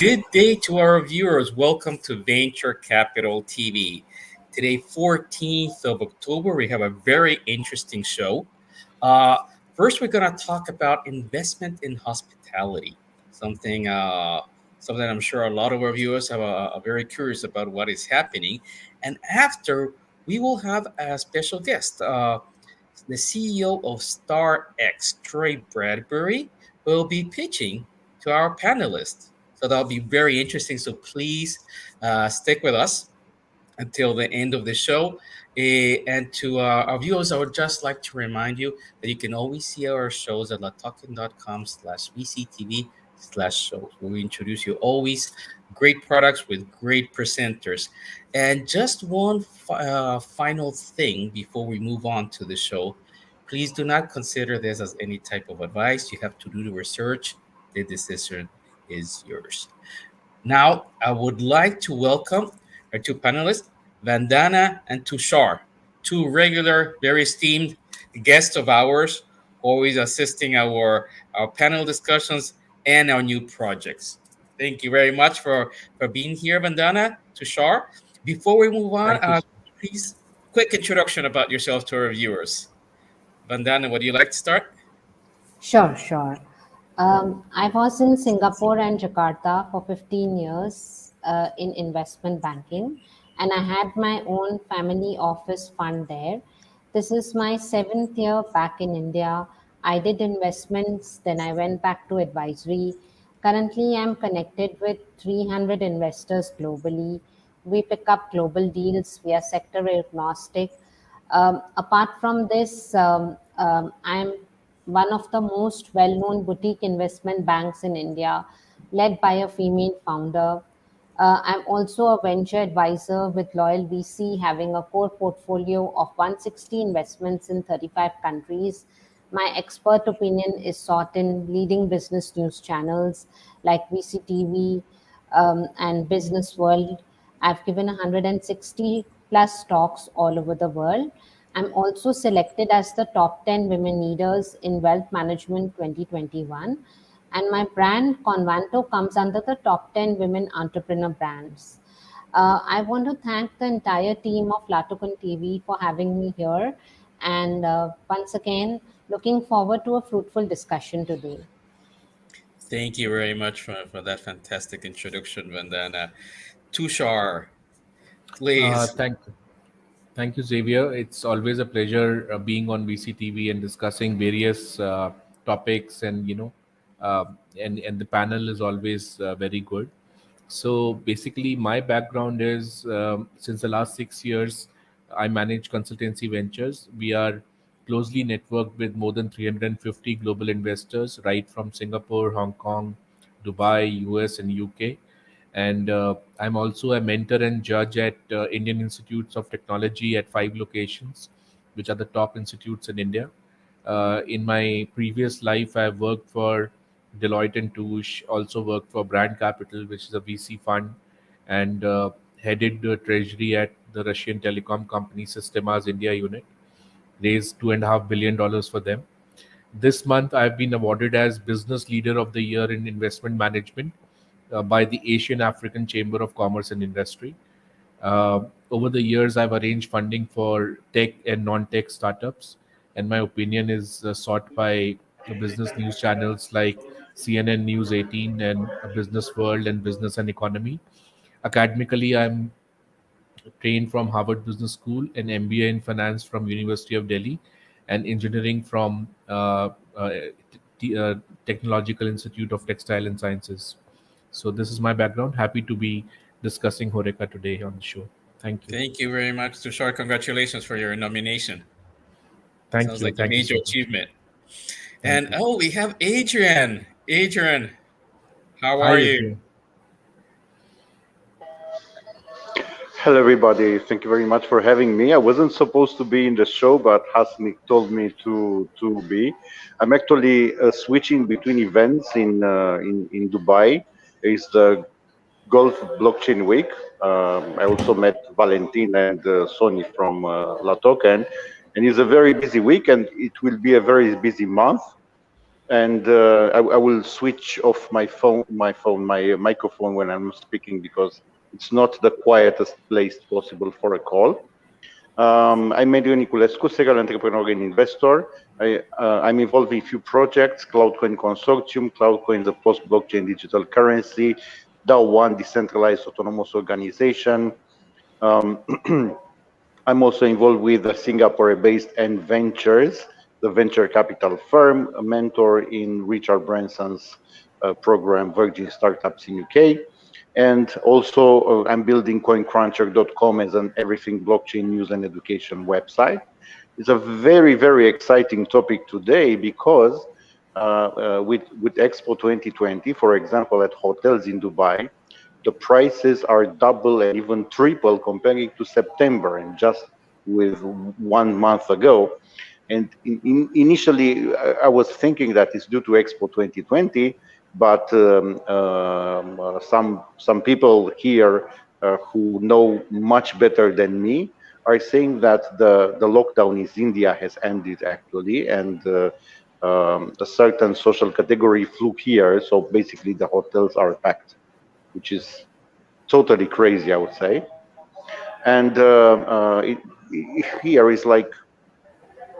Good day to our viewers. Welcome to Venture Capital TV. Today, 14th of October, we have a very interesting show. Uh, First, we're going to talk about investment in hospitality, something something I'm sure a lot of our viewers are very curious about what is happening. And after, we will have a special guest, the CEO of StarX, Troy Bradbury, will be pitching to our panelists. So that'll be very interesting. So please stick with us until the end of the show. And to our viewers, I would just like to remind you that you can always see our shows at latoken.com/VCTV/shows, where we introduce you always great products with great presenters. And just one final thing before we move on to the show. Please do not consider this as any type of advice. You have to do the research. The decision is yours. Now, I would like to welcome our two panelists, Vandana and Tushar, two regular, very esteemed guests of ours, always assisting our panel discussions and our new projects. Thank you very much for being here, Vandana, Tushar. Before we move on, Thank you. please, quick introduction about yourself to our viewers. Vandana, would you like to start? Sure. I was in Singapore and Jakarta for 15 years in investment banking, and I had my own family office fund there. This is my 7th year back in India. I did investments, then I went back to advisory. Currently, I'm connected with 300 investors globally. We pick up global deals, we are sector agnostic. Apart from this, I'm one of the most well-known boutique investment banks in India, led by a female founder. I'm also a venture advisor with Loyal VC, having a core portfolio of 160 investments in 35 countries. My expert opinion is sought in leading business news channels like VCTV and Business World. I've given 160 plus talks all over the world. I'm also selected as the top 10 women leaders in wealth management 2021. And my brand Convanto comes under the top 10 women entrepreneur brands. I want to thank the entire team of Latoken TV for having me here. And once again, looking forward to a fruitful discussion today. Thank you very much for that fantastic introduction, Vandana. Tushar, please. Thank you, Xavier. It's always a pleasure being on VCTV and discussing various topics, and and the panel is always very good. So basically, my background is since the last 6 years, I manage consultancy ventures. We are closely networked with more than 350 global investors, right from Singapore, Hong Kong, Dubai, US, and UK. And I'm also a mentor and judge at Indian Institutes of Technology at 5 locations, which are the top institutes in India. In my previous life, I've worked for Deloitte and Touche, also worked for Brand Capital, which is a VC fund, and headed the treasury at the Russian telecom company Sistema's India unit, raised $2.5 billion for them. This month, I've been awarded as Business Leader of the Year in Investment Management by the Asian African Chamber of Commerce and Industry. Over the years, I've arranged funding for tech and non-tech startups, and my opinion is sought by business news channels like CNN News 18 and Business World and Business and Economy. Academically, I'm trained from Harvard Business School, an MBA in finance from University of Delhi, and engineering from Technological Institute of Textile and Sciences. So this is my background. Happy to be discussing Horeca today on the show. Thank you. Thank you very much, Tushar. Congratulations for your nomination. Thank Sounds you. like a Thank you major so much. achievement. Thank And you. we have Adrian. Adrian, how Hi, are you? Adrian. Hello, everybody. Thank you very much for having me. I wasn't supposed to be in the show, but Hasnik told me to be. I'm actually switching between events in Dubai. It's the Golf Blockchain Week. I also met Valentin and Sony from La Token, and it's a very busy week, and it will be a very busy month. And I will switch off my microphone when I'm speaking, because it's not the quietest place possible for a call. I'm Medio Niculescu, serial entrepreneur and investor. I'm involved in a few projects: Cloudcoin Consortium, Cloudcoin, the post-blockchain digital currency, DAO1, decentralized autonomous organization. Um, I'm also involved with the Singapore-based N Ventures, the venture capital firm, a mentor in Richard Branson's program Virgin Startups in UK. And also I'm building coincruncher.com as an everything blockchain news and education website. It's a very, very exciting topic today, because with Expo 2020, for example, at hotels in Dubai, the prices are double and even triple comparing to September, and just with 1 month ago. And initially, I was thinking that it's due to Expo 2020, but some people here who know much better than me are saying that the lockdown in India has ended actually, and a certain social category flew here. So basically, the hotels are packed, which is totally crazy, I would say. And here is like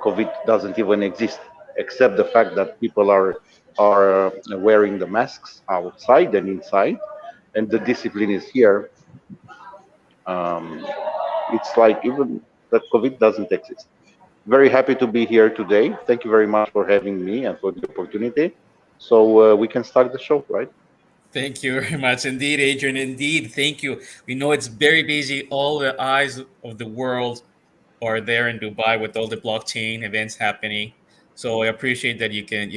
COVID doesn't even exist, except the fact that people are wearing the masks outside and inside, and the discipline is here. Um, it's like even that COVID doesn't exist. Very happy to be here today. Thank you very much for having me and for the opportunity. So we can start the show, right? Thank you very much indeed, Adrian. Indeed, thank you. We know it's very busy. All the eyes of the world are there in Dubai with all the blockchain events happening. So I appreciate that you can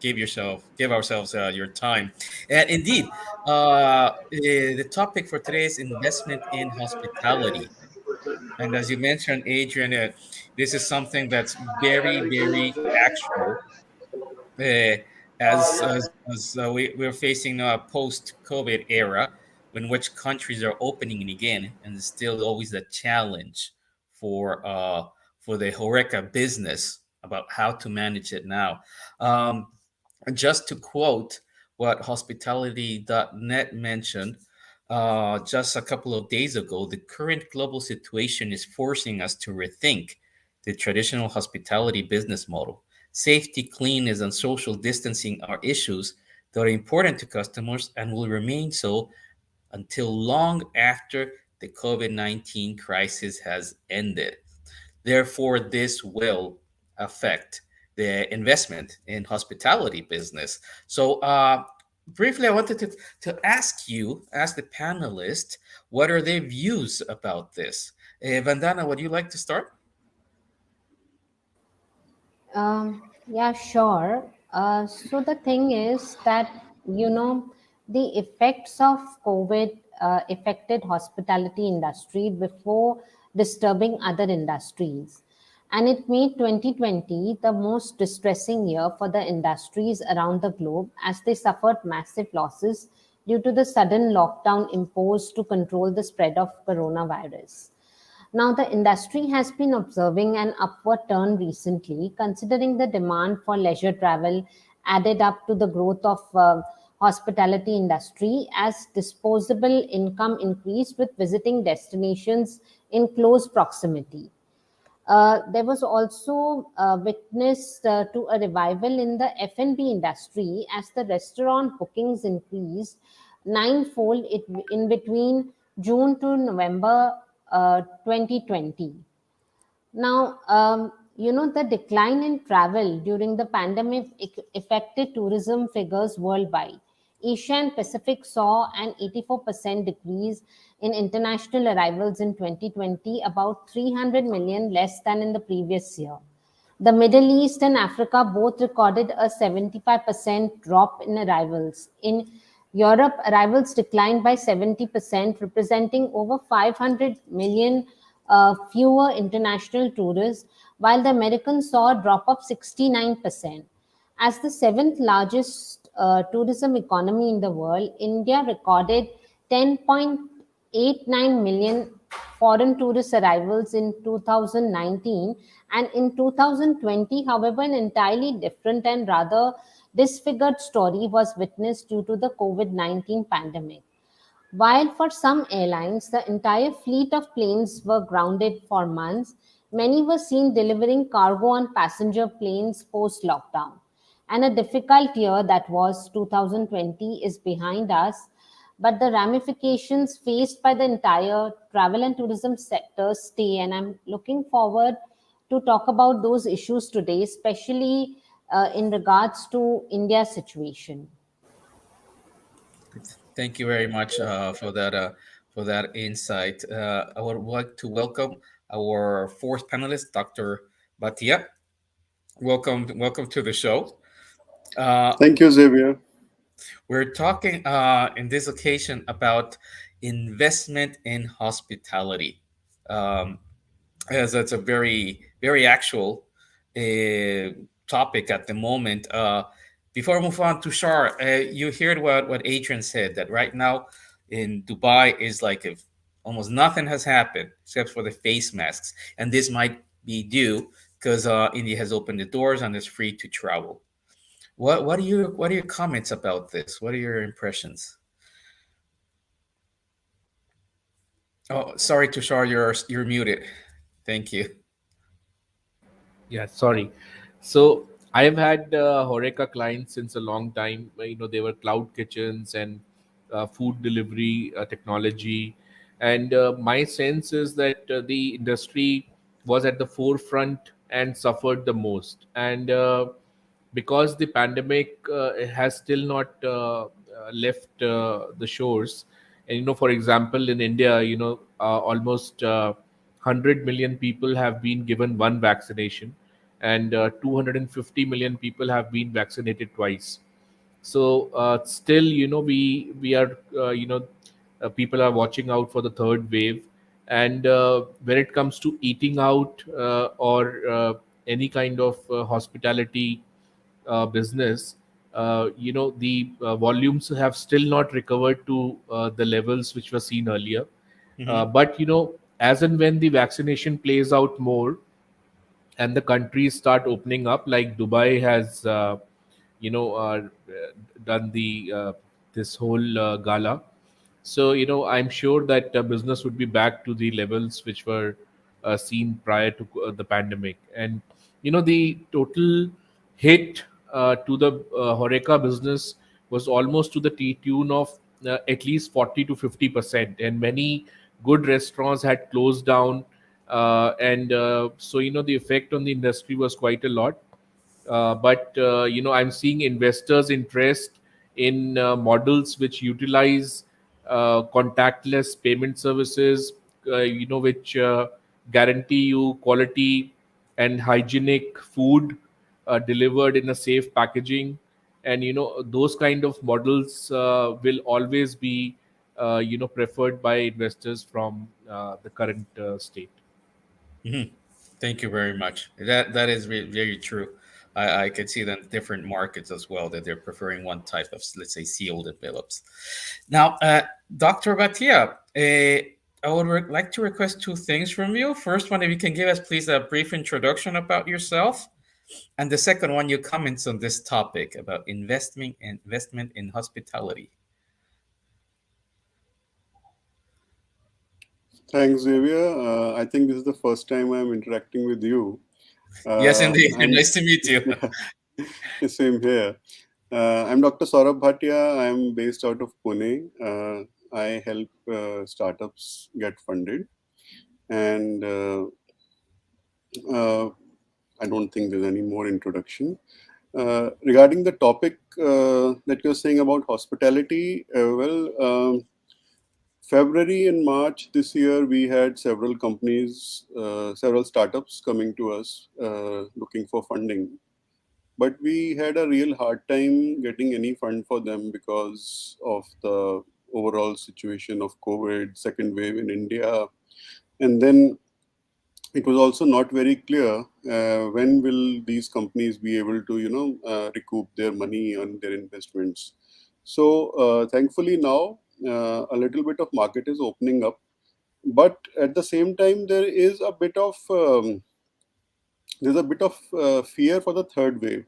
give ourselves your time. And indeed, the topic for today is investment in hospitality. And as you mentioned, Adrian, this is something that's very, very actual, uh, we're facing a post-COVID era in which countries are opening again, and there's still always a challenge for the Horeca business about how to manage it now. Um, just to quote what hospitality.net mentioned just a couple of days ago, the current global situation is forcing us to rethink the traditional hospitality business model. Safety, cleanliness, and social distancing are issues that are important to customers and will remain so until long after the COVID 19 crisis has ended. Therefore, this will affect the investment in hospitality business. So, briefly, I wanted to ask the panelists, what are their views about this? Vandana, would you like to start? Yeah, sure. So the thing is that, the effects of COVID affected hospitality industry before disturbing other industries. And it made 2020 the most distressing year for the industries around the globe, as they suffered massive losses due to the sudden lockdown imposed to control the spread of coronavirus. Now, the industry has been observing an upward turn recently, considering the demand for leisure travel added up to the growth of hospitality industry as disposable income increased with visiting destinations in close proximity. There was also witness to a revival in the F&B industry as the restaurant bookings increased ninefold in between June to November 2020. Now, the decline in travel during the pandemic affected tourism figures worldwide. Asia and Pacific saw an 84% decrease in international arrivals in 2020, about 300 million less than in the previous year. The Middle East and Africa both recorded a 75% drop in arrivals. In Europe, arrivals declined by 70%, representing over 500 million fewer international tourists, while the Americans saw a drop of 69%. As the seventh largest tourism economy in the world, India recorded 10.89 million foreign tourist arrivals in 2019, and in 2020, however, an entirely different and rather disfigured story was witnessed due to the COVID-19 pandemic. While for some airlines, the entire fleet of planes were grounded for months, many were seen delivering cargo on passenger planes post lockdown. And a difficult year that was 2020 is behind us, but the ramifications faced by the entire travel and tourism sector stay. And I'm looking forward to talk about those issues today, especially in regards to India's situation. Thank you very much for that insight. I would like to welcome our fourth panelist, Dr. Bhatia. Welcome to the show. Uh, Thank you, Xavier. we're talking in this occasion about investment in hospitality. Um, as that's a very actual uh, topic at the moment. Before I move on to Shar, you heard what Adrian said, that right now in Dubai is like if almost nothing has happened except for the face masks, and this might be due because India has opened the doors and it's free to travel. What are your comments about this? What are your impressions? Oh, sorry, Tushar, you're muted. Thank you. Yeah, sorry. So I've had Horeca clients since a long time. They were cloud kitchens and food delivery technology. And my sense is that the industry was at the forefront and suffered the most. And because the pandemic has still not left the shores. And for example, in India, almost 100 million people have been given one vaccination, and 250 million people have been vaccinated twice. So still, we are people are watching out for the third wave. And when it comes to eating out or any kind of hospitality business, the volumes have still not recovered to the levels which were seen earlier. Hmm. But as and when the vaccination plays out more and the countries start opening up, like Dubai has, you know, uh, done the this whole gala. So I'm sure that business would be back to the levels which were seen prior to the pandemic. And the total hit to the Horeca business was almost to the tune of at least 40 to 50%, and many good restaurants had closed down. And so the effect on the industry was quite a lot. But I'm seeing investors interest in models which utilize contactless payment services, which guarantee you quality and hygienic food delivered in a safe packaging. And those kind of models will always be preferred by investors from the current state. Hmm. Thank you very much. That is very true. I can see that in different markets as well that they're preferring one type of, let's say, sealed envelopes. Now, Dr. Bhatia, I would like to request two things from you. First one, if you can give us, please, a brief introduction about yourself, and the second one, your comments on this topic about investment in hospitality. Thanks, Xavier. I think this is the first time I'm interacting with you. Yes, indeed. I'm Nice to meet you. yeah, same here. I'm Dr. Saurabh Bhatia. I'm based out of Pune. I help startups get funded, and uh, I don't think there's any more introduction. Regarding the topic that you're saying about hospitality, February and March this year, we had several companies, several startups coming to us looking for funding. But we had a real hard time getting any fund for them because of the overall situation of COVID, second wave in India. And then it was also not very clear when will these companies be able to, recoup their money on their investments. So thankfully now a little bit of market is opening up. but at the same time, there is a bit of fear for the third wave.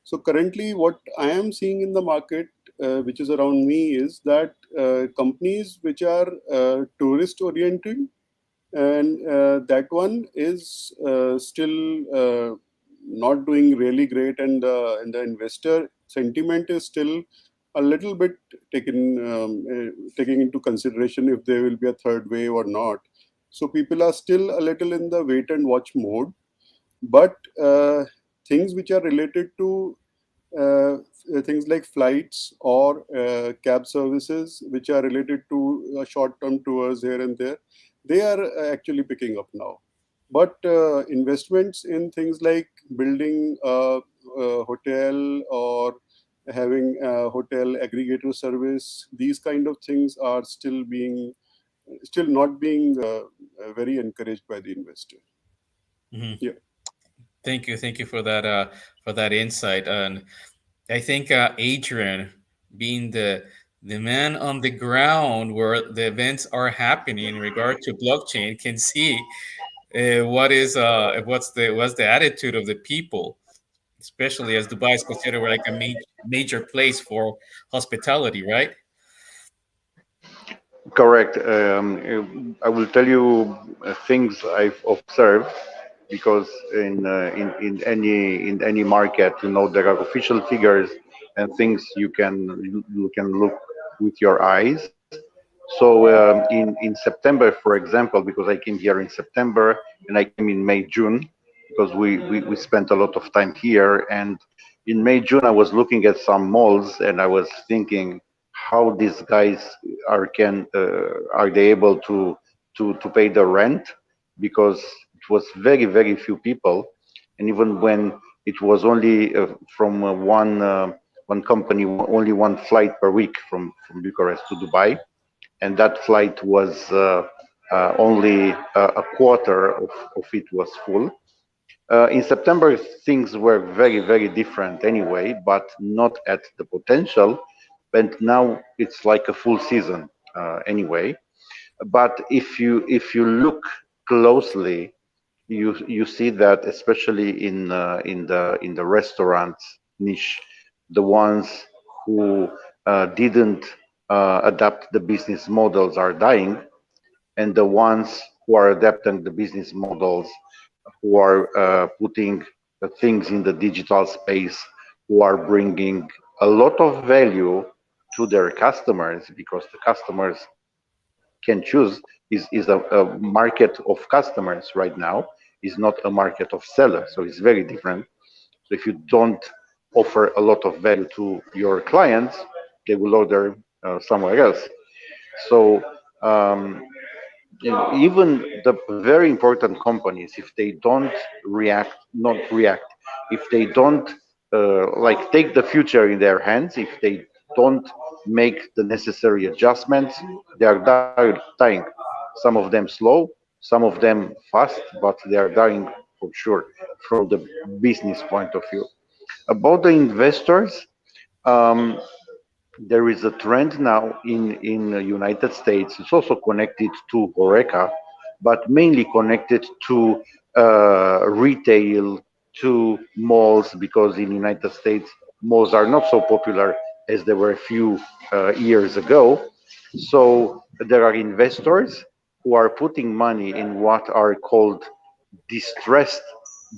So currently, what I am seeing in the market, which is around me, is that companies which are tourist oriented, and that one is still not doing really great, and the investor sentiment is still a little bit taking into consideration if there will be a third wave or not. So people are still a little in the wait and watch mode. But things which are related to uh, things like flights or cab services, which are related to short-term tours here and there, they are actually picking up now. But investments in things like building a hotel or having a hotel aggregator service, these kind of things are still not being very encouraged by the investor. Mhm. Yeah. Thank you for that insight. And I think Adrian, being the man on the ground where the events are happening in regard to blockchain, can see what's the attitude of the people, especially as Dubai is considered like a major place for hospitality, right? Correct. I will tell you things I've observed because in any market, there are official figures and things you can look with your eyes. So in September, for example, because I came here in September and I came in May June because we spent a lot of time here, and in May June I was looking at some malls and I was thinking how these guys are they able to pay the rent, because it was very few people, and even when it was only from one company, only one flight per week from Bucharest to Dubai, and that flight was only a quarter of it was full. In September, things were very different anyway, but not at the potential. And now it's like a full season anyway. But if you look closely, you see that especially in the restaurants niche, the ones who didn't adapt the business models are dying, and the ones who are adapting the business models, who are putting things in the digital space, who are bringing a lot of value to their customers, because the customers can choose, is a market of customers right now, is not a market of sellers. So it's very different. So if you don't offer a lot of value to your clients, they will order somewhere else. So um, even the very important companies, if they don't not react, if they don't like take the future in their hands, if they don't make the necessary adjustments, they are dying. Some of them slow, some of them fast, but they are dying for sure from the business point of view. About the investors, um, there is a trend now in the United States. It's also connected to Horeca, but mainly connected to retail, to malls, because in the United States malls are not so popular as they were a few years ago. So there are investors who are putting money in what are called distressed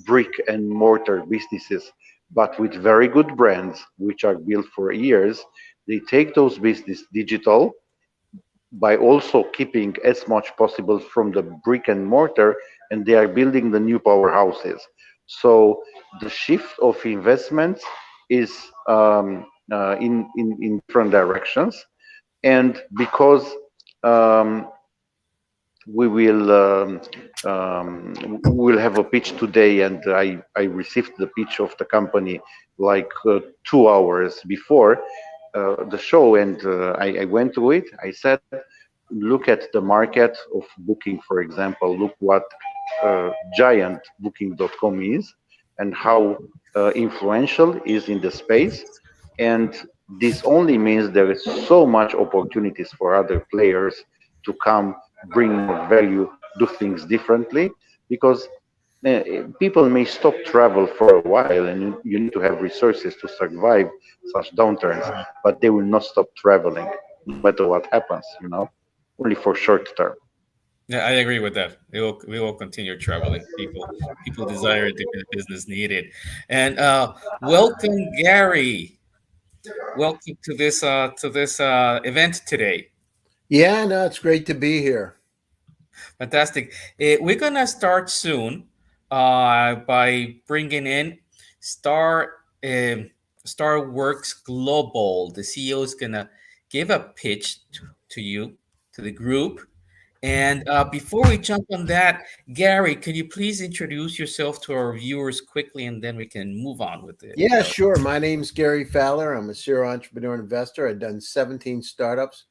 brick and mortar businesses, but with very good brands, which are built for years. They take those business digital by also keeping as much possible from the brick and mortar, and they are building the new powerhouses. So the shift of investments is in different directions, and because um, we will have a pitch today, and I received the pitch of the company like 2 hours before the show, and I went through it. I said, look at the market of booking, for example. Look what giant booking.com is, and how influential is in the space. And this only means there is so much opportunities for other players to come bring more value, do things differently, because people may stop travel for a while, and you need to have resources to survive such downturns, Mhm. but they will not stop traveling no matter what happens, only for short term. Yeah, I agree with that. We will continue traveling. People desire it, the business need it. And welcome, Gary. Welcome to this event today. Yeah, no, it's great to be here. Fantastic. We're gonna start soon by bringing in Star Star Works Global. The CEO is gonna give a pitch to you, to the group. And before we jump on that, Gary, can you please introduce yourself to our viewers quickly, and then we can move on with the Yeah, sure. My name's Gary Fowler. I'm a serial entrepreneur and investor. I've done 17 startups.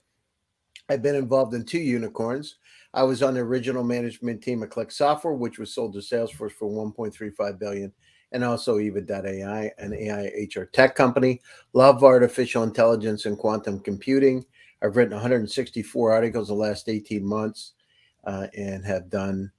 I've been involved in 2 unicorns. I was on the original management team of Click Software, which was sold to Salesforce for 1.35 billion, and also Eva.ai, an AI HR tech company. Love artificial intelligence and quantum computing. I've written 164 articles in the last 18 months and have done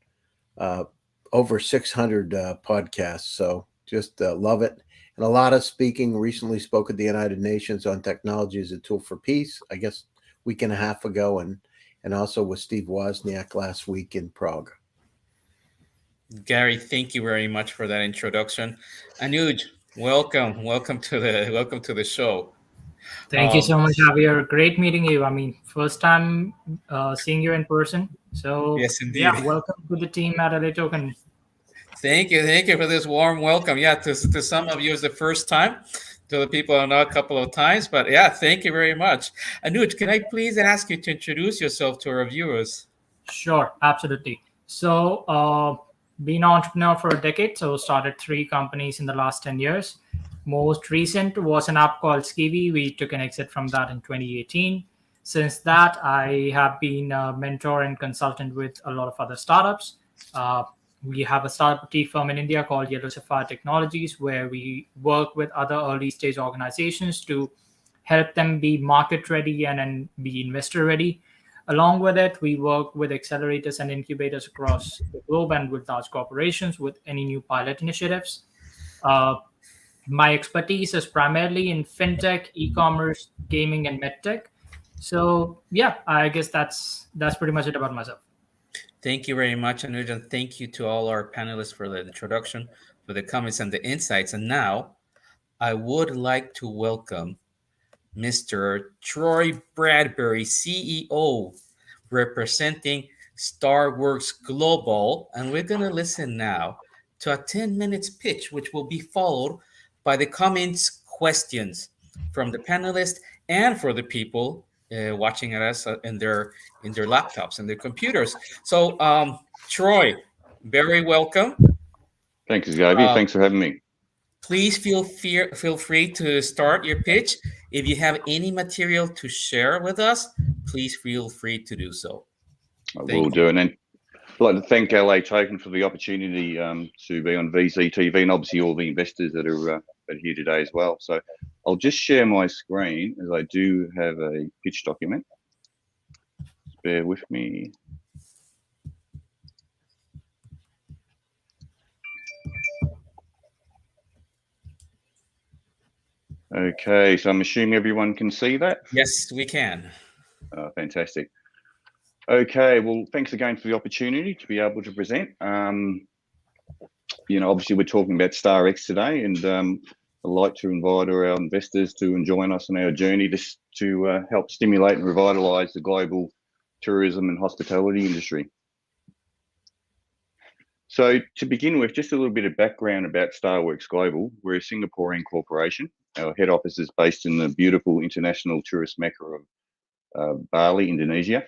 over 600 podcasts. So just love it. And a lot of speaking. Recently spoke at the United Nations on technology as a tool for peace, I guess week and a half ago, and also with Steve Wozniak last week in Prague. Gary, thank you very much for that introduction. Anuj, welcome to the show. Thank you Um, so much, Javier. Great meeting you. I mean, first time seeing you in person. So, yes, yeah, indeed. welcome to the team at LA Token. Thank you for this warm welcome. Yeah, to some of you it's the first time. To the people I know a couple of times, but yeah, thank you very much. Anuj, can I please ask you to introduce yourself to our viewers? Sure, absolutely. So, been an entrepreneur for a decade. So, started 3 companies in the last 10 years. Most recent was an app called Skivi. We took an exit from that in 2018. Since that, I have been a mentor and consultant with a lot of other startups. Uh, we have a startup boutique firm in India called Yellow Sapphire Technologies, where we work with other early stage organizations to help them be market ready and be investor ready. Along with it, we work with accelerators and incubators across the globe and with large corporations with any new pilot initiatives. Uh, my expertise is primarily in fintech, e-commerce, gaming, and medtech. So yeah, I guess that's pretty much it about myself. Thank you very much, Anuj, and thank you to all our panelists for the introduction, for the comments and the insights. And now I would like to welcome Mr. Troy Bradbury, CEO, representing Starworks Global. And we're going to listen now to a 10 minutes pitch, which will be followed by the comments, questions from the panelists and for the people watching at us in their laptops and their computers. So, Troy, very welcome. Thanks, Xavier. Uh, Thanks for having me. Please feel free to start your pitch. If you have any material to share with us, please feel free to do so. I will Thank do. you. And then I'd like to thank LA Token for the opportunity to be on VCTV, and obviously all the investors that are here today as well. So I'll just share my screen, as I do have a pitch document. Just bear with me. Okay, so I'm assuming everyone can see that? Yes, we can. Fantastic. Okay, well, thanks again for the opportunity to be able to present. Obviously we're talking about StarX today, and I'd like to invite our investors to join us on our journey to help stimulate and revitalise the global tourism and hospitality industry. So to begin with, just a little bit of background about Starworks Global. We're a Singaporean corporation. Our head office is based in the beautiful international tourist mecca of Bali, Indonesia.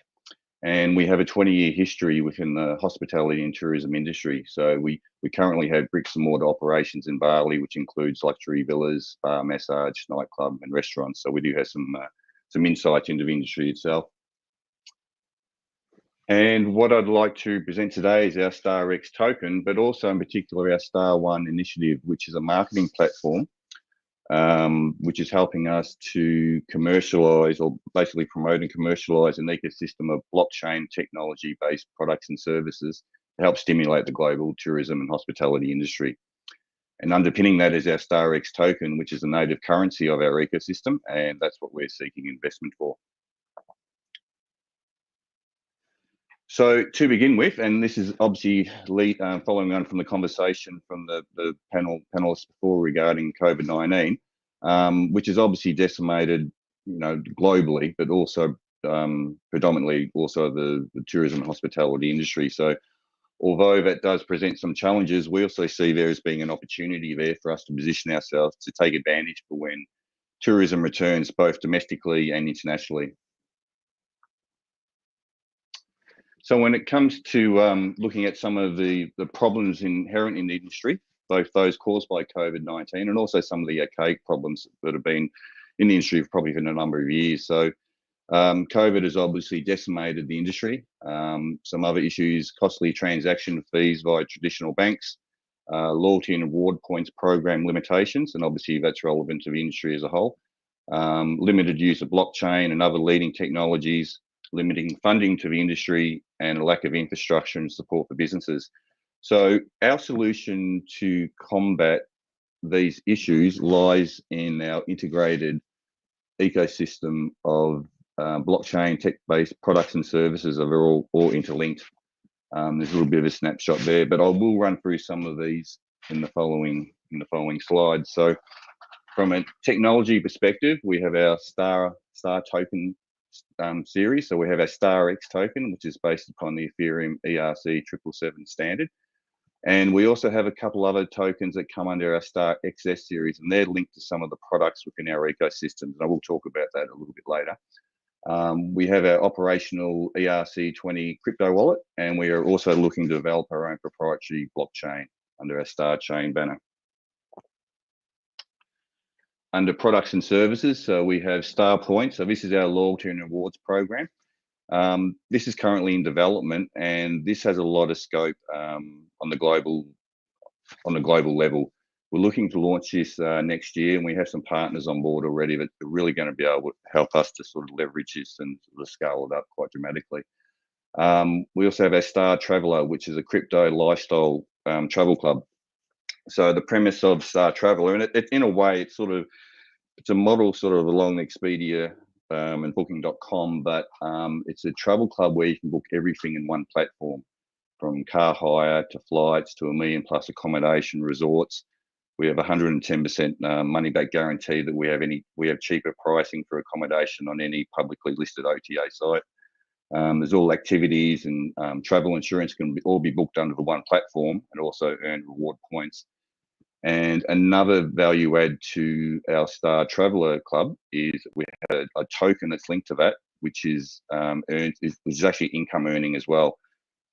And we have a 20-year history within the hospitality and tourism industry. So we currently have bricks and mortar operations in Bali, which includes luxury villas, bar, massage, nightclub, and restaurants. So we do have some insights into the industry itself. And what I'd like to present today is our StarX token, but also in particular our Star One initiative, which is a marketing platform which is helping us to commercialize, or basically promote and commercialize, an ecosystem of blockchain technology-based products and services to help stimulate the global tourism and hospitality industry. And underpinning that is our StarX token, which is the native currency of our ecosystem, and that's what we're seeking investment for. So to begin with, and this is obviously following on from the conversation from the panelists before regarding COVID-19, which has obviously decimated, globally, but also predominantly also the tourism and hospitality industry. So although that does present some challenges, we also see there as being an opportunity there for us to position ourselves to take advantage for when tourism returns, both domestically and internationally. So when it comes to looking at some of the problems inherent in the industry, both those caused by COVID-19 and also some of the archaic problems that have been in the industry for probably a number of years. So COVID has obviously decimated the industry. Some other issues: costly transaction fees via traditional banks, loyalty and reward points program limitations, and obviously that's relevant to the industry as a whole. Limited use of blockchain and other leading technologies, limiting funding to the industry, and a lack of infrastructure and support for businesses. So our solution to combat these issues lies in our integrated ecosystem of blockchain tech-based products and services that are all interlinked. There's a little bit of a snapshot there, but I will run through some of these in the following slides. So from a technology perspective, we have our Star token series. So we have our StarX token, which is based upon the Ethereum ERC777 standard. And we also have a couple other tokens that come under our StarXS series, and they're linked to some of the products within our ecosystems. And I will talk about that a little bit later. We have our operational ERC20 crypto wallet, and we are also looking to develop our own proprietary blockchain under our Star Chain banner. Under products and services, so we have Star Points. So this is our loyalty and rewards program. This is currently in development, and this has a lot of scope on the global level. We're looking to launch this next year, and we have some partners on board already that are really going to be able to help us to sort of leverage this and sort of scale it up quite dramatically. We also have our Star Traveller, which is a crypto lifestyle travel club. So the premise of Star Traveller, and it in a way, it's a model sort of along Expedia and Booking.com, but it's a travel club where you can book everything in one platform, from car hire to flights to $1 million+ accommodation, resorts. We have 110% money back guarantee that we have cheaper pricing for accommodation on any publicly listed OTA site. There's all activities and travel insurance can all be booked under the one platform and also earn reward points. And another value add to our Star Traveller Club is we have a token that's linked to that, which is actually income earning as well.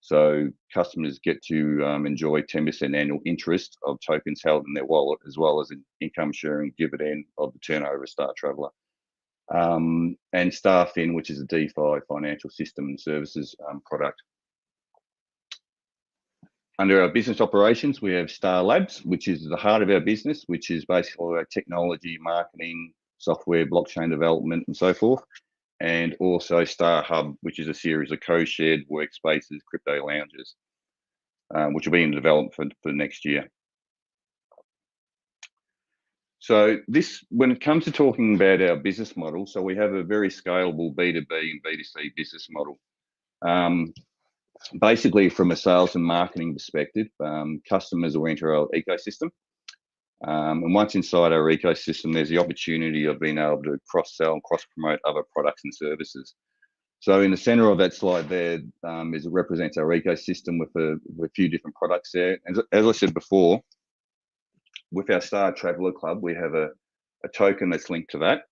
So customers get to enjoy 10% annual interest of tokens held in their wallet, as well as an income sharing dividend of the turnover of Star Traveller. And Starfin, which is a DeFi financial system and services product. Under our business operations, we have Star Labs, which is the heart of our business, which is basically our technology, marketing, software, blockchain development, and so forth. And also Star Hub, which is a series of co-shared workspaces, crypto lounges, which will be in development for next year. So when it comes to talking about our business model, so we have a very scalable B2B and B2C business model. Basically, from a sales and marketing perspective, customers will enter our ecosystem. And once inside our ecosystem, there's the opportunity of being able to cross-sell and cross-promote other products and services. So in the center of that slide there it represents our ecosystem with a few different products there. And as I said before, with our Star Traveller Club, we have a token that's linked to that,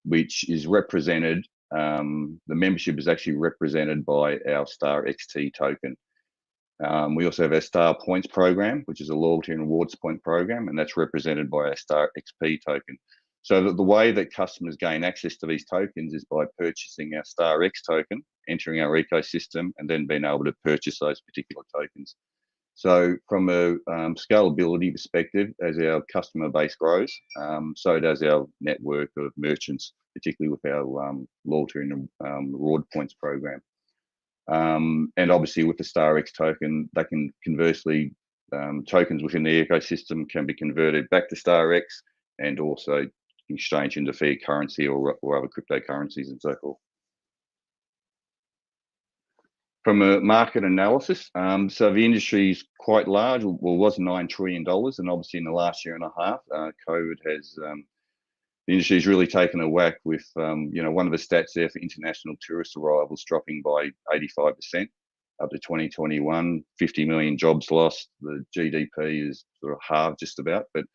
which is represented. The membership is actually represented by our Star XT token. We also have our Star Points program, which is a loyalty and rewards point program, and that's represented by our Star XP token. So the way that customers gain access to these tokens is by purchasing our Star X token, entering our ecosystem, and then being able to purchase those particular tokens. So from a scalability perspective, as our customer base grows, so does our network of merchants, particularly with our loyalty and reward points program. And obviously with the StarX token, they can conversely, tokens within the ecosystem can be converted back to StarX and also exchange into fiat currency or other cryptocurrencies and so forth. From a market analysis, so the industry is quite large, well, was $9 trillion, and obviously in the last year and a half, COVID has, the industry has really taken a whack with, one of the stats there for international tourist arrivals dropping by 85% up to 2021, 50 million jobs lost, the GDP is sort of halved just about, but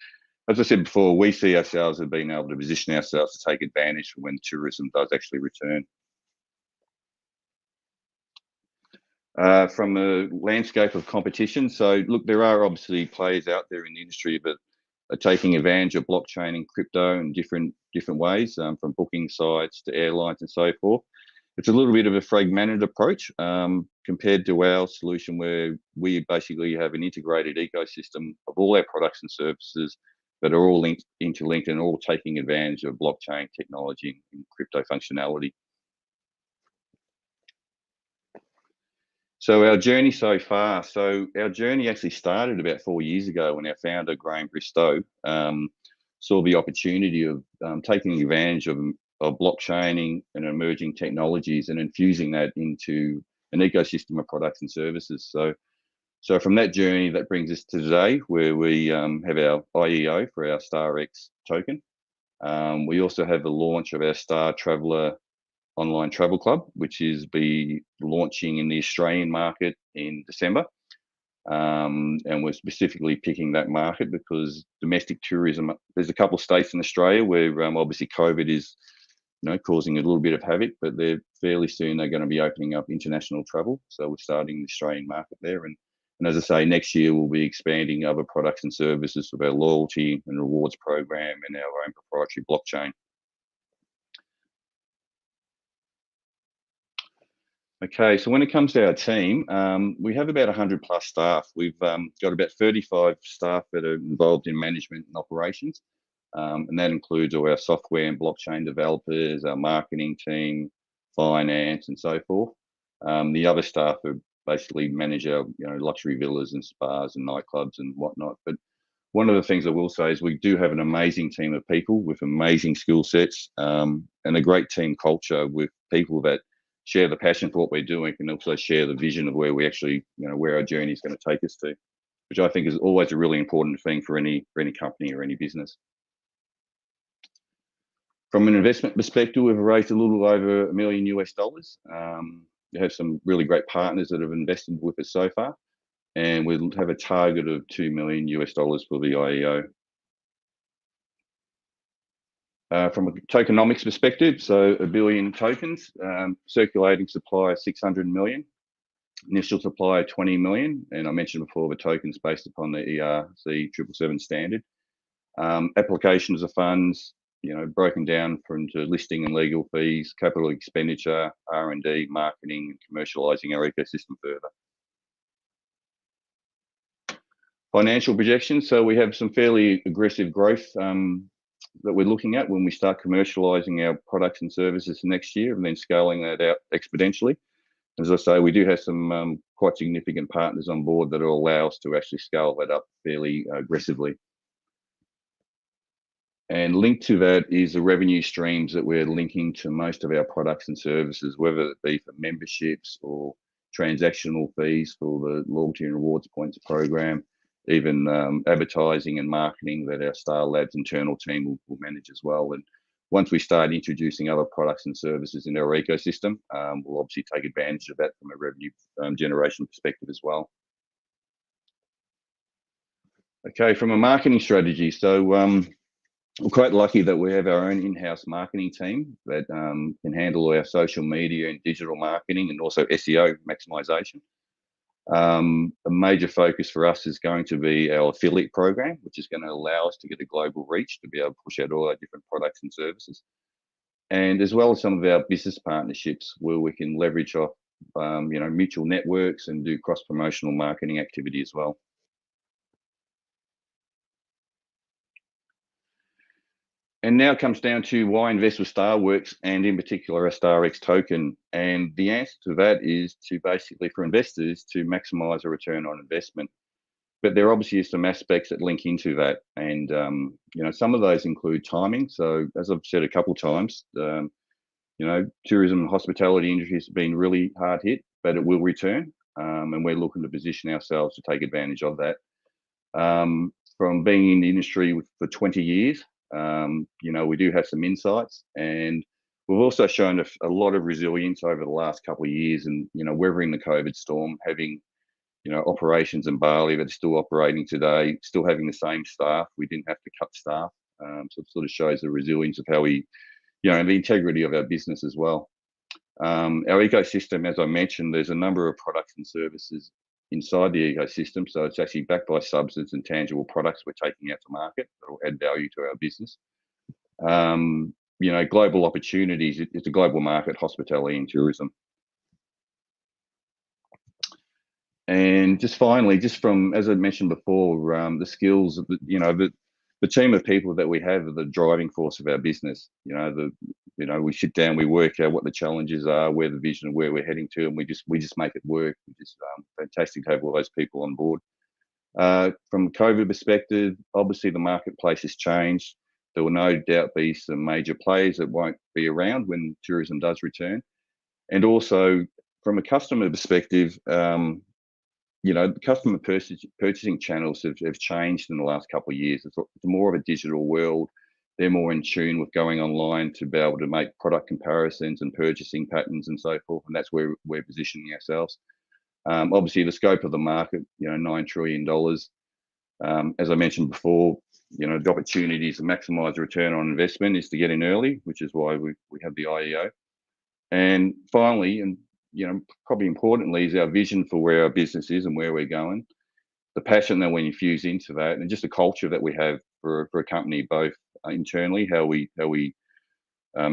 as I said before, we see ourselves as being able to position ourselves to take advantage when tourism does actually return. From a landscape of competition, so look, there are obviously players out there in the industry that are taking advantage of blockchain and crypto in different ways, from booking sites to airlines and so forth. It's a little bit of a fragmented approach compared to our solution, where we basically have an integrated ecosystem of all our products and services that are all interlinked and all taking advantage of blockchain technology and crypto functionality. So our journey so far, our journey actually started about 4 years ago when our founder, Graham Bristow, saw the opportunity of taking advantage of blockchaining and emerging technologies and infusing that into an ecosystem of products and services. So from that journey, that brings us to today, where we have our IEO for our StarX token. We also have the launch of our Star Traveller online travel club, which is be launching in the Australian market in December. And we're specifically picking that market because domestic tourism, there's a couple of states in Australia where obviously COVID is causing a little bit of havoc, but they're fairly soon they're going to be opening up international travel. So we're starting the Australian market there. And as I say, next year we'll be expanding other products and services with our loyalty and rewards program and our own proprietary blockchain. Okay, so when it comes to our team, we have about 100 plus staff. We've got about 35 staff that are involved in management and operations, and that includes all our software and blockchain developers, our marketing team, finance, and so forth. The other staff are basically manage our luxury villas and spas and nightclubs and whatnot. But one of the things I will say is we do have an amazing team of people with amazing skill sets and a great team culture with people that share the passion for what we're doing and also share the vision of where we actually, where our journey is going to take us to, which I think is always a really important thing for any company or any business. From an investment perspective, we've raised a little over $1 million US. We have some really great partners that have invested with us so far, and we'll have a target of $2 million US for the IEO. From a tokenomics perspective, so 1 billion tokens, circulating supply of 600 million, initial supply of 20 million, and I mentioned before the tokens based upon the ERC 777 standard. Applications of funds, broken down into listing and legal fees, capital expenditure, R&D, marketing, and commercializing our ecosystem further. Financial projections, so we have some fairly aggressive growth that we're looking at when we start commercializing our products and services next year and then scaling that out exponentially. As I say, we do have some quite significant partners on board that will allow us to actually scale that up fairly aggressively. And linked to that is the revenue streams that we're linking to most of our products and services, whether it be for memberships or transactional fees for the loyalty and rewards points program, even advertising and marketing that our Star Labs internal team will manage as well. And once we start introducing other products and services in our ecosystem, we'll obviously take advantage of that from a revenue generation perspective as well. Okay, from a marketing strategy, so we're quite lucky that we have our own in-house marketing team that can handle all our social media and digital marketing and also SEO maximization. A major focus for us is going to be our affiliate program, which is going to allow us to get a global reach to be able to push out all our different products and services. And as well as some of our business partnerships where we can leverage off mutual networks and do cross-promotional marketing activity as well. And now it comes down to why invest with Starworks, and in particular a StarX token. And the answer to that is for investors to maximize a return on investment. But there obviously is some aspects that link into that. And, some of those include timing. So as I've said a couple of times, tourism and hospitality industries have been really hard hit, but it will return. And we're looking to position ourselves to take advantage of that. From being in the industry for 20 years, we do have some insights, and we've also shown a lot of resilience over the last couple of years, and weathering the COVID storm, having operations in Bali that are still operating today, still having the same staff. We didn't have to cut staff, so it sort of shows the resilience of how we, and the integrity of our business as well. Our ecosystem, as I mentioned, there's a number of products and services inside the ecosystem, so it's actually backed by substance and tangible products we're taking out to market that will add value to our business. Global opportunities. It's a global market, hospitality and tourism. And just finally, from, as I mentioned before, the skills, the team of people that we have are the driving force of our business. We sit down, we work out what the challenges are, where the vision, where we're heading to, and we just make it work, which is fantastic to have all those people on board. From a COVID perspective, obviously the marketplace has changed. There will no doubt be some major players that won't be around when tourism does return. And also from a customer perspective, customer purchasing channels have changed in the last couple of years. It's more of a digital world. They're more in tune with going online to be able to make product comparisons and purchasing patterns and so forth. And that's where we're positioning ourselves. Obviously, the scope of the market, $9 trillion. As I mentioned before, the opportunities to maximize return on investment is to get in early, which is why we have the IEO. And finally, and probably importantly, is our vision for where our business is and where we're going. The passion that we infuse into that, and just the culture that we have for a company, both internally, how we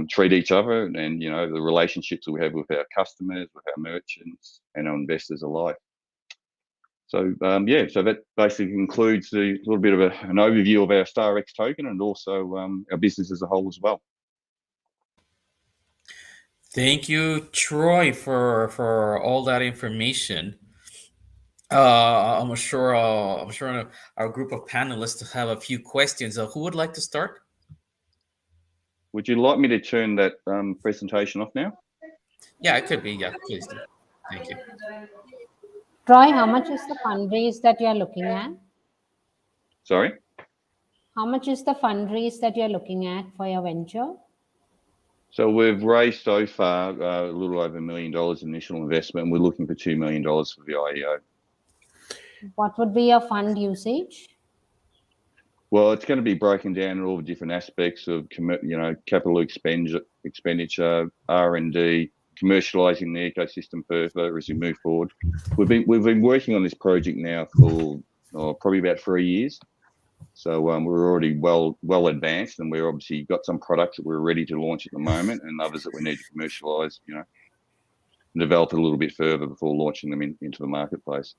treat each other, and the relationships that we have with our customers, with our merchants, and our investors alike. So so that basically includes a little bit of an overview of our StarX token and also our business as a whole as well. Thank you, Troy, for all that information. I'm sure our group of panelists have a few questions. Who would like to start? Would you like me to turn that presentation off now? Yeah, it could be. Yeah, please do. Thank you. Troy, how much is the fundraise that you're looking at? Sorry? How much is the fundraise that you're looking at for your venture? So we've raised so far a little over $1 million initial investment, and we're looking for $2 million for the IEO. What would be your fund usage? Well, it's going to be broken down in all the different aspects of capital expenditure, R&D, commercializing the ecosystem further as we move forward. We've been working on this project now for probably about 3 years. So we're already well advanced, and we're obviously got some products that we're ready to launch at the moment, and others that we need to commercialize, and develop a little bit further before launching them into the marketplace.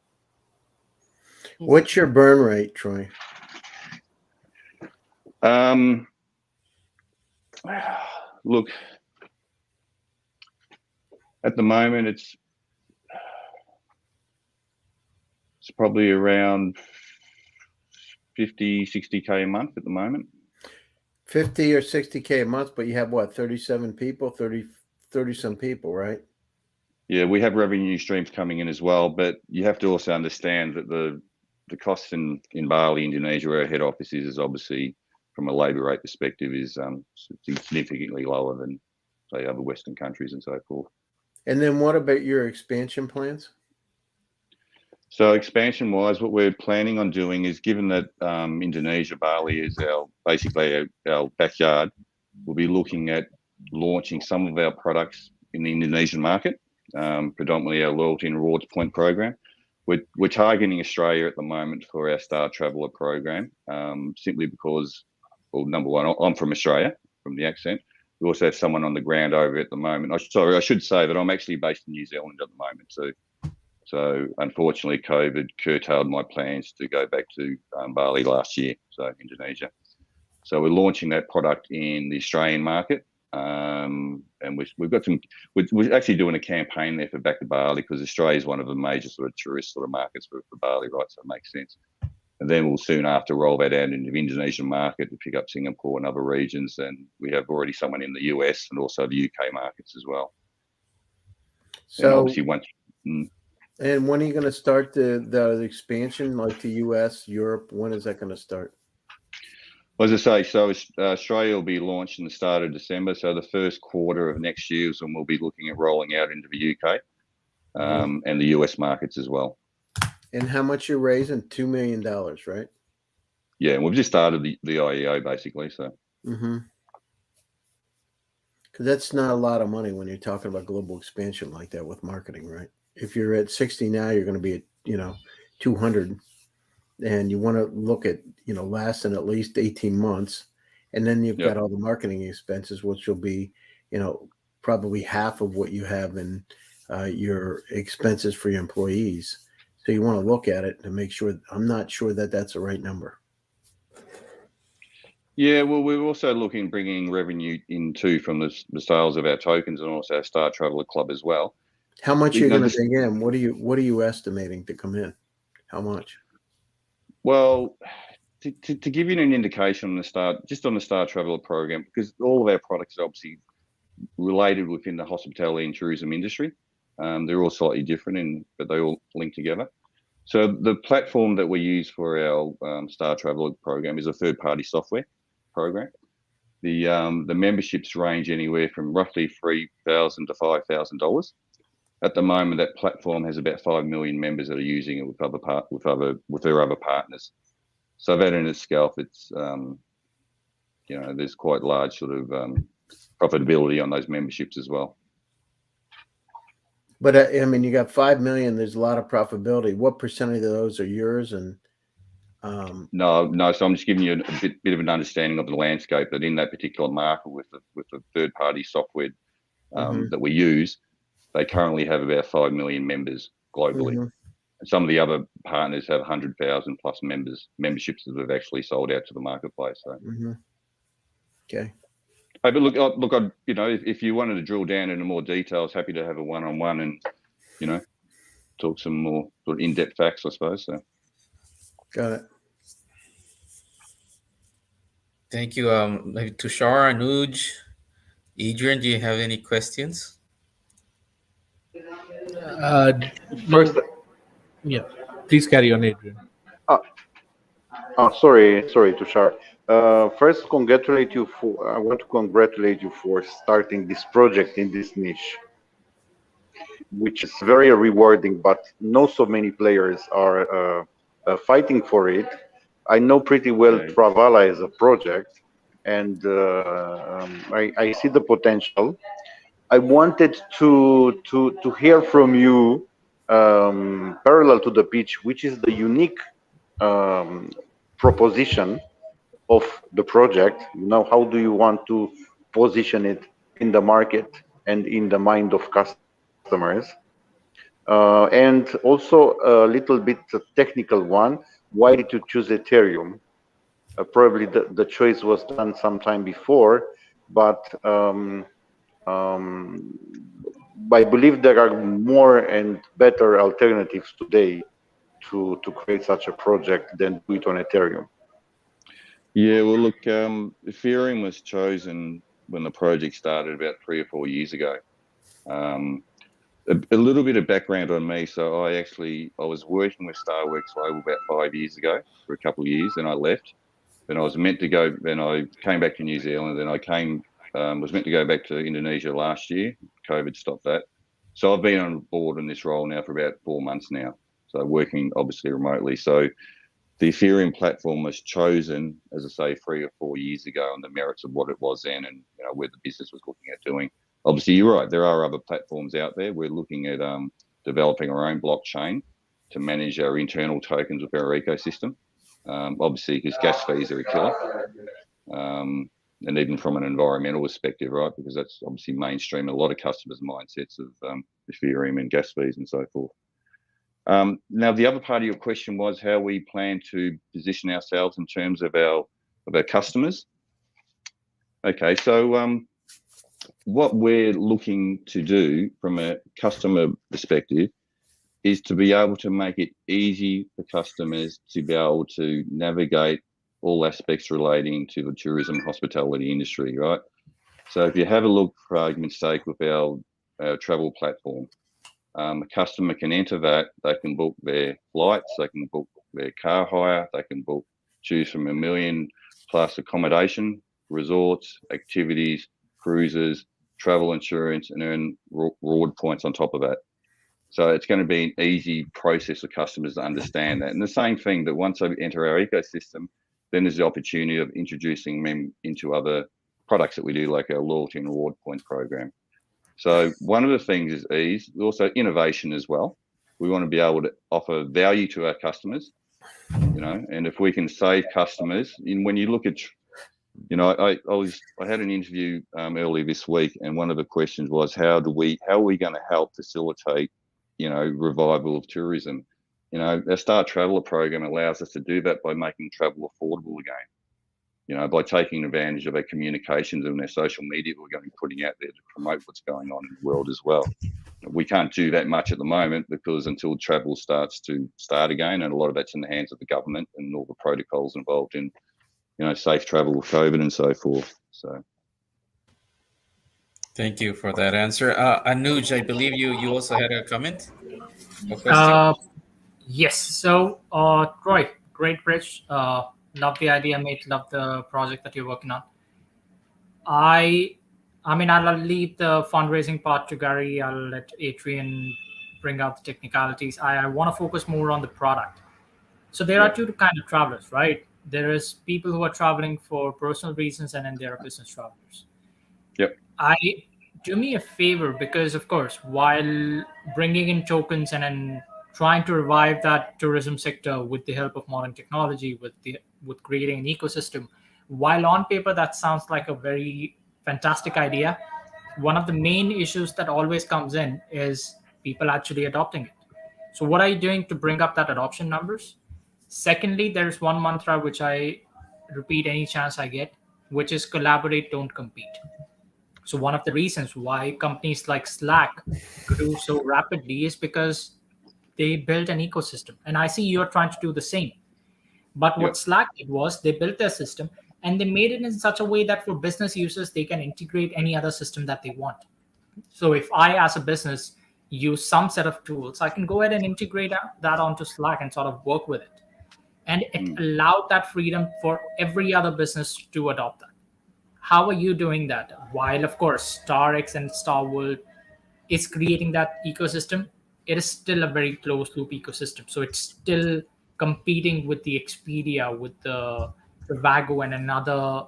What's your burn rate, Troy? Look, at the moment it's probably around 50, 60K a month at the moment. 50 or 60K a month, but you have what, 37 people, 30 some people, right? Yeah, we have revenue streams coming in as well, but you have to also understand that the costs in Bali, Indonesia, where our head office is obviously, from a labour rate perspective, is significantly lower than, say, other Western countries and so forth. And then what about your expansion plans? So expansion-wise, what we're planning on doing is, given that Indonesia, Bali is basically our backyard, we'll be looking at launching some of our products in the Indonesian market, predominantly our loyalty and rewards point program. We're targeting Australia at the moment for our Star Traveller program, simply because, well, number one, I'm from Australia, from the accent, We also have someone on the ground over at the moment. I should say that I'm actually based in New Zealand at the moment. So unfortunately, COVID curtailed my plans to go back to Bali last year, so Indonesia. So we're launching that product in the Australian market. And we've got some, we're actually doing a campaign there for back to Bali, because Australia is one of the major sort of tourist sort of markets for Bali, right? So it makes sense. And then we'll soon after roll that out into the Indonesian market to pick up Singapore and other regions. And we have already someone in the US and also the UK markets as well. So and obviously once. And when are you going to start the expansion, like to US, Europe? When is that going to start? As I say, so Australia will be launched in the start of December. So the first quarter of next year is when we'll be looking at rolling out into the UK and the US markets as well. And how much you're raising? $2 million, right? Yeah, we've just started the IEO basically. So. Because that's not a lot of money when you're talking about global expansion like that with marketing, right? If you're at 60 now, you're going to be at 200. And you want to look at, lasting at least 18 months. And then you've got all the marketing expenses, which will be, probably half of what you have in your expenses for your employees. So you want to look at it to make sure. I'm not sure that that's the right number. Yeah, well, we're also looking bringing revenue in too from the sales of our tokens and also our Star Traveller Club as well. How much are you going to bring in? What are you estimating to come in? How much? Well, to give you an indication on the Star Traveller program, because all of our products are obviously related within the hospitality and tourism industry. They're all slightly different, but they all link together. So the platform that we use for our Star Traveller program is a third-party software program. The memberships range anywhere from roughly $3,000 to $5,000. At the moment, that platform has about 5 million members that are using it with their other partners. So that in itself, it's there's quite large sort of profitability on those memberships as well. But you got 5 million. There's a lot of profitability. What percentage of those are yours? And no. So I'm just giving you a bit of an understanding of the landscape that in that particular market with the third-party software that we use. They currently have about 5 million members globally. And some of the other partners have 100,000 plus memberships that have actually sold out to the marketplace. So. Okay. Hey, but look, if you wanted to drill down into more details, happy to have a one-on-one and, talk some more sort of in-depth facts, I suppose. So. Got it. Thank you. Maybe Tushar, Anuj, Adrian, do you have any questions? First, please carry on, Adrian. Sorry, Tushar. First, I want to congratulate you for starting this project in this niche, which is very rewarding, but not so many players are fighting for it. I know pretty well Travala as a project, and I see the potential. I wanted to hear from you, parallel to the pitch, which is the unique proposition of the project. How do you want to position it in the market and in the mind of customers? And also a little bit technical one. Why did you choose Ethereum? Probably the choice was done sometime before, but I believe there are more and better alternatives today to create such a project than do it on Ethereum. Yeah, well, look, Ethereum was chosen when the project started about 3 or 4 years ago. A little bit of background on me. So I was working with Starworks Global about 5 years ago for a couple of years, and I left. Then I was meant to go. Then I came back to New Zealand. Then I was meant to go back to Indonesia last year. COVID stopped that. So I've been on board in this role now for about 4 months now. So working obviously remotely. So the Ethereum platform was chosen, as I say, 3 or 4 years ago on the merits of what it was then and where the business was looking at doing. Obviously, you're right. There are other platforms out there. We're looking at developing our own blockchain to manage our internal tokens with our ecosystem. Obviously, because gas fees are a killer. and even from an environmental perspective, right? Because that's obviously mainstream in a lot of customers' mindsets of Ethereum and gas fees and so forth. Now, the other part of your question was how we plan to position ourselves in terms of our customers. Okay, so what we're looking to do from a customer perspective is to be able to make it easy for customers to be able to navigate all aspects relating to the tourism and hospitality industry, right? So if you have a look, for argument's sake, with our travel platform, a customer can enter that, they can book their flights, they can book their car hire, they can choose from 1 million plus accommodation, resorts, activities, cruises, travel insurance, and earn reward points on top of that. So it's going to be an easy process for customers to understand that. And the same thing, that once they enter our ecosystem, then there's the opportunity of introducing them into other products that we do, like our loyalty and reward points program. So one of the things is ease, also innovation as well. We want to be able to offer value to our customers, you know, and if we can save customers, and when you look at, you know, I had an interview earlier this week, and one of the questions was, how are we going to help facilitate, you know, revival of tourism? You know, our Start Traveller program allows us to do that by making travel affordable again. You know, by taking advantage of our communications and our social media we're going to be putting out there to promote what's going on in the world as well. We can't do that much at the moment because until travel starts again, and a lot of that's in the hands of the government and all the protocols involved in, you know, safe travel with COVID and so forth. So. Thank you for that answer. Anuj, I believe you also had a comment or question? Yes. So, Troy, great bridge. Love the idea, mate. Love the project that you're working on. I mean, I'll leave the fundraising part to Gary. I'll let Adrian bring out the technicalities. I want to focus more on the product. So there are two kind of travelers, right? There is people who are traveling for personal reasons, and then there are business travelers. Yep. Do me a favor, because of course, while bringing in tokens and then trying to revive that tourism sector with the help of modern technology, with creating an ecosystem, while on paper that sounds like a very fantastic idea, one of the main issues that always comes in is people actually adopting it. So what are you doing to bring up that adoption numbers? Secondly, there's one mantra which I repeat any chance I get, which is collaborate, don't compete. So one of the reasons why companies like Slack grew so rapidly is because they built an ecosystem. And I see you're trying to do the same. But what Slack did was they built their system and they made it in such a way that for business users, they can integrate any other system that they want. So if I, as a business, use some set of tools, I can go ahead and integrate that onto Slack and sort of work with it. And it allowed that freedom for every other business to adopt that. How are you doing that? While, of course, StarX and StarWorld is creating that ecosystem, it is still a very closed loop ecosystem. So it's still competing with the Expedia, with the Vago and another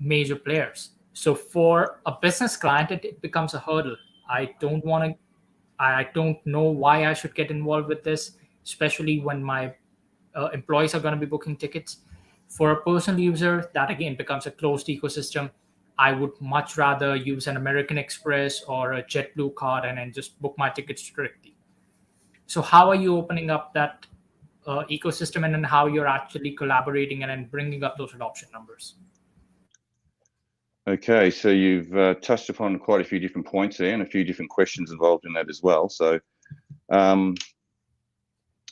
major players. So for a business client, it becomes a hurdle. I don't know why I should get involved with this, especially when my employees are going to be booking tickets. For a personal user, that again becomes a closed ecosystem. I would much rather use an American Express or a JetBlue card and then just book my tickets directly. So how are you opening up that ecosystem, and then how you're actually collaborating and then bringing up those adoption numbers? Okay, so you've touched upon quite a few different points there and a few different questions involved in that as well. So,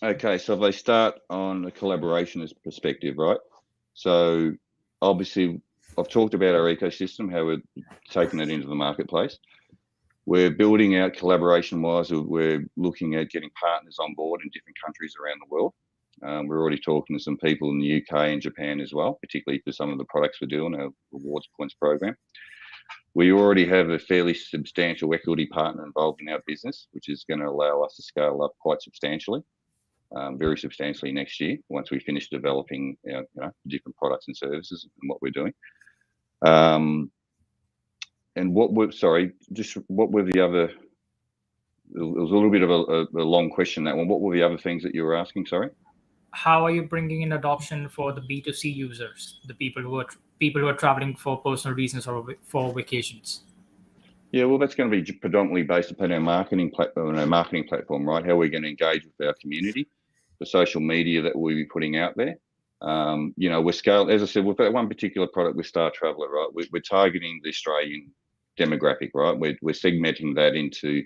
okay, so if I start on the collaboration perspective, right? So obviously I've talked about our ecosystem, how we're taking it into the marketplace. We're building out collaboration-wise. We're looking at getting partners on board in different countries around the world. We're already talking to some people in the UK and Japan as well, particularly for some of the products we're doing, our rewards points program. We already have a fairly substantial equity partner involved in our business, which is going to allow us to scale up quite substantially, very substantially next year, once we finish developing different products and services and what we're doing. And what were the other, it was a little bit of a long question, that one. What were the other things that you were asking, sorry? how are you bringing in adoption for the B2C users, the people who are traveling for personal reasons or for vacations? Yeah, well, that's going to be predominantly based upon our marketing platform, right? How we're going to engage with our community, the social media that we'll be putting out there. We're scaled, as I said, with that one particular product with Star Traveller, right? We're targeting the Australian demographic, right? We're segmenting that into,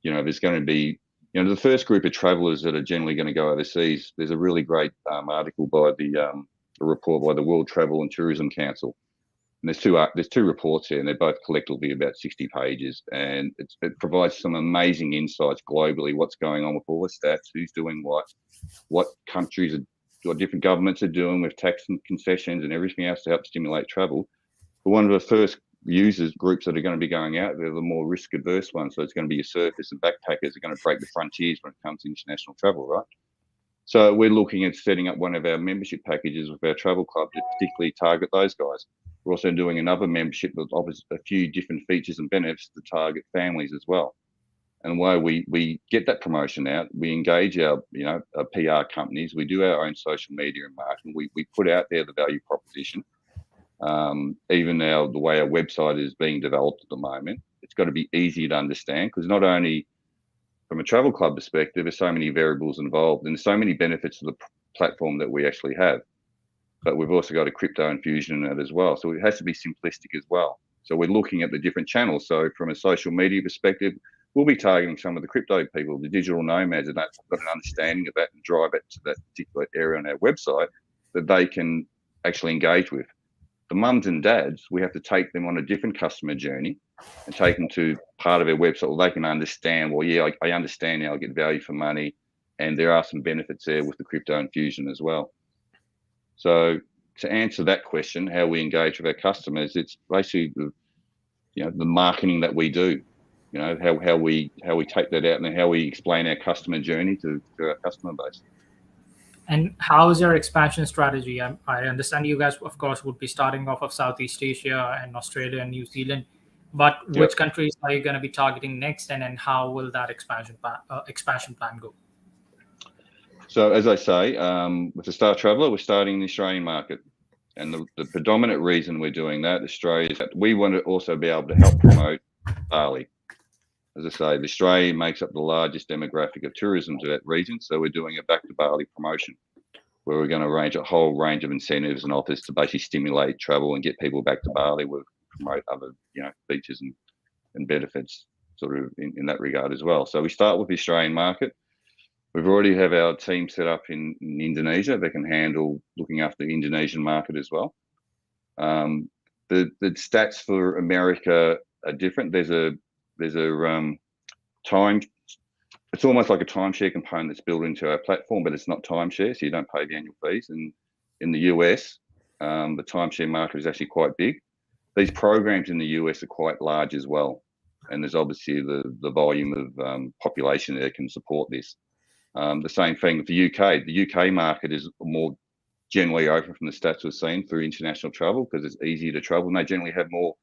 there's going to be, the first group of travellers that are generally going to go overseas. There's a really great article by a report by the World Travel and Tourism Council. And there's two reports here, and they're both collectively about 60 pages, and it provides some amazing insights globally. What's going on with all the stats, who's doing what countries what different governments are doing with tax and concessions and everything else to help stimulate travel. But one of the first users groups that are going to be going out there are the more risk adverse ones. So it's going to be your surfers and backpackers are going to break the frontiers when it comes to international travel, right? So we're looking at setting up one of our membership packages with our travel club to particularly target those guys. We're also doing another membership that offers a few different features and benefits to target families as well. And the way we get that promotion out, we engage our PR companies. We do our own social media and marketing. We put out there the value proposition. Even now, the way our website is being developed at the moment, it's got to be easy to understand, because not only from a travel club perspective, there's so many variables involved and so many benefits to the platform that we actually have. But we've also got a crypto infusion in it as well. So it has to be simplistic as well. So we're looking at the different channels. So from a social media perspective, we'll be targeting some of the crypto people, the digital nomads, and that's got an understanding of that and drive it to that particular area on our website that they can actually engage with. The mums and dads, we have to take them on a different customer journey and take them to part of our website where they can understand, well, yeah, I understand now, I get value for money, and there are some benefits there with the crypto infusion as well. So to answer that question, how we engage with our customers, it's basically the marketing that we do, how we take that out and how we explain our customer journey to our customer base. And how is your expansion strategy? I understand you guys, of course, would be starting off of Southeast Asia and Australia and New Zealand, but which countries are you going to be targeting next, and how will that expansion plan go? So as I say, with the Star Traveller, we're starting in the Australian market. And the predominant reason we're doing that, Australia, is that we want to also be able to help promote Bali. As I say, Australia makes up the largest demographic of tourism to that region. So we're doing a back to Bali promotion where we're going to arrange a whole range of incentives and offers to basically stimulate travel and get people back to Bali. We'll promote other, features and benefits sort of in that regard as well. So we start with the Australian market. We've already have our team set up in Indonesia that can handle looking after the Indonesian market as well. The stats for America are different. There's a time. It's almost like a timeshare component that's built into our platform, but it's not timeshare, so you don't pay the annual fees. And in the US, the timeshare market is actually quite big. These programs in the US are quite large as well, and there's obviously the volume of population that can support this. The same thing with the UK. The UK market is more generally open from the stats we've seen through international travel because it's easier to travel, and they generally have more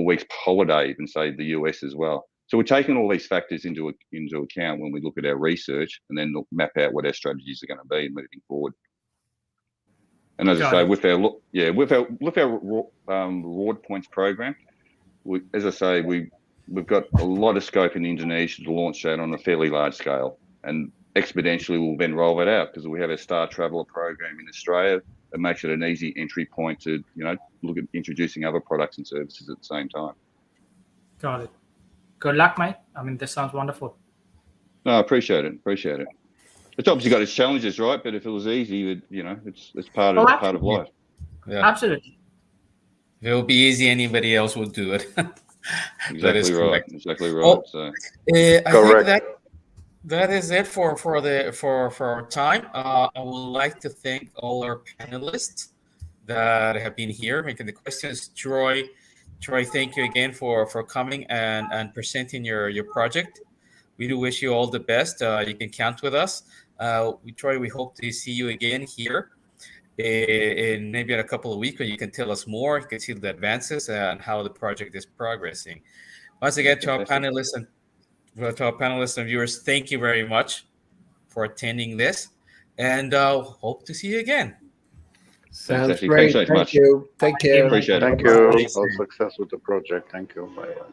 weeks holiday than say the US as well. So we're taking all these factors into account when we look at our research and then map out what our strategies are going to be moving forward. And as I say, with our reward points program, we've got a lot of scope in Indonesia to launch that on a fairly large scale, and exponentially we'll then roll that out because we have a Star Traveller program in Australia that makes it an easy entry point to look at introducing other products and services at the same time. Got it. Good luck, mate. I mean, this sounds wonderful. No, I appreciate it. It's obviously got its challenges, right? But if it was easy, it's part of life. Yeah. Absolutely. If it would be easy, anybody else would do it. Exactly right. Well, so I think that is it for our time. I would like to thank all our panelists that have been here making the questions. Troy, thank you again for coming and presenting your project. We do wish you all the best. You can count with us. Troy, we hope to see you again here in maybe in a couple of weeks where you can tell us more. You can see the advances and how the project is progressing. Once again, to our panelists and viewers, thank you very much for attending this. and hope to see you again. Sounds Fantastic. great. Thanks so Thank much. you. Take care. Appreciate it. Thank you. All success with the project. Thank you. Bye bye.